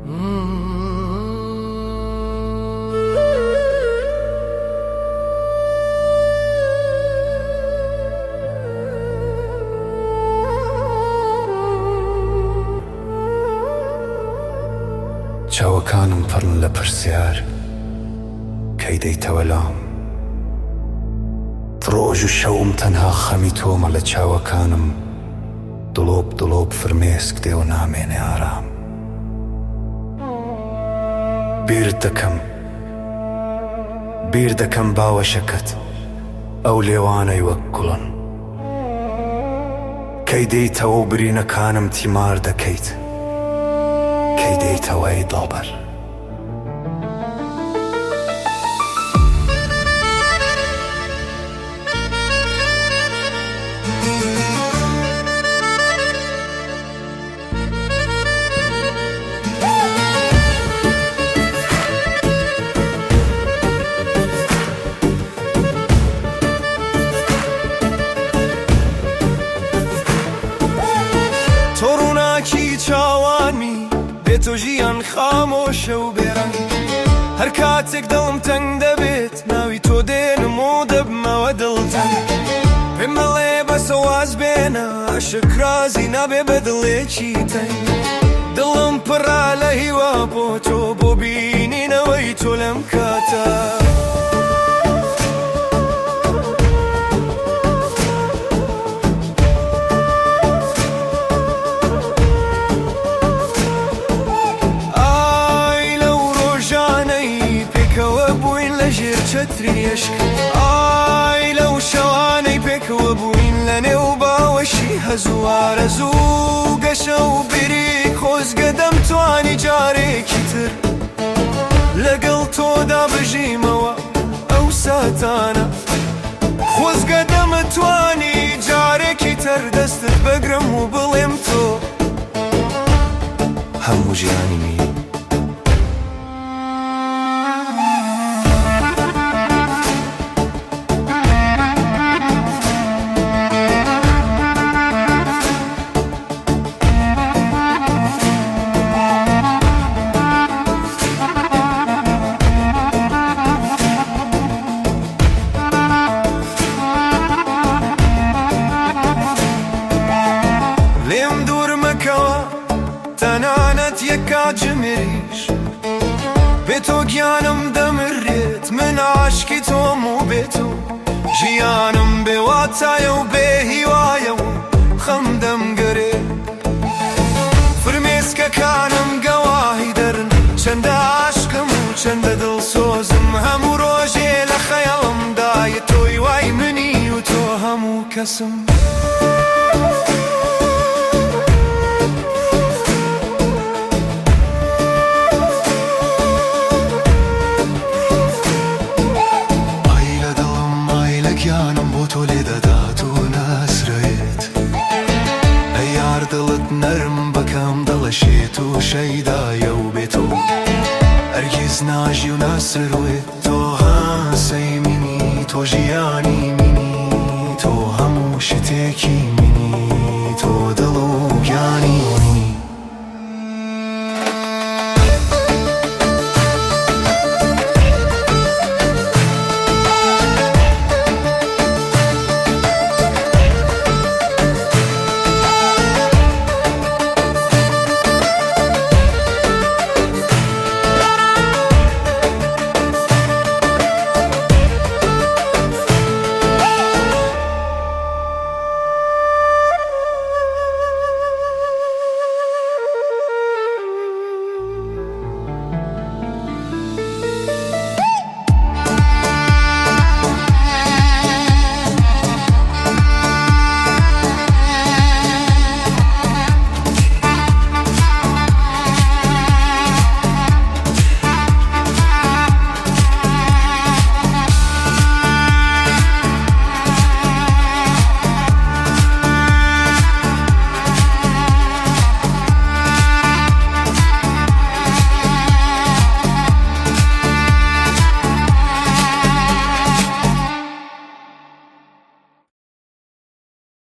چاوەکانم پڕن لە پرسیار کەی دەیتەوە لام ڕۆژ و شەوم تەنها خەمی تۆمە لە چاوەکانم دڵۆب دڵۆب فرمێسک دێ و نامێنێ ئارام بیر دەکەم باوەشەکەت ئەو لێوانەی وەک گوڵن کەی دەیتەوە و برینەکانم تیمار دەکەیت کەی دەیتەوە ئەی دڵبەر تۆ ڕووناکی چاوانی بێتۆ ژیان خامۆشە و بێڕەنگ هەر کاتێک دڵم تەنگ دەبێت ناوی تۆ دێنم و دەبمەوە دڵتەنگ پێم بڵێ بەسە واز بێنە عاشق رازی نابێ بە دڵێکی تەنگ دڵم پڕا لە هیوا بۆ تۆ بۆ بینینەوەی تۆ لەم کاتە ئای لەو شەوانەی پێکەوە بووین لە نێو باوەشی هەزوارە زوو گەشە و بری خۆزگە دەمتوانی جارێکی تر لەگەڵ تۆدا بژیمەوە ئەو ساتانە خۆزگە دەمتوانی جارێکی تر دەستت بەگرم و بڵێم تۆ هەموو ژیانی می تەنانەت یەک کاتژمێریش بێ تۆ گیانم دەمرێت من عاشقی تۆم و بێ تۆ ژیانم بێ واتایە و بێ هیوایە و خەم دەمگەرێت فرمێسکەکانم گەواهی دەرن چەندە عاشقم و چەندە دڵسۆزم هەموو ڕۆژێ لە خەیاڵمدایە تۆی وای منی و تۆ هەموو کەسم گیانم بۆ تۆ لێ دەدات و ناسرێت ئەی یار دڵت نەرم بەکەم دەڵەشێت و شەیدایە و بێت و هەرگیز ناژی و ناسروێت تۆ هاسەی منی تۆ ژیانی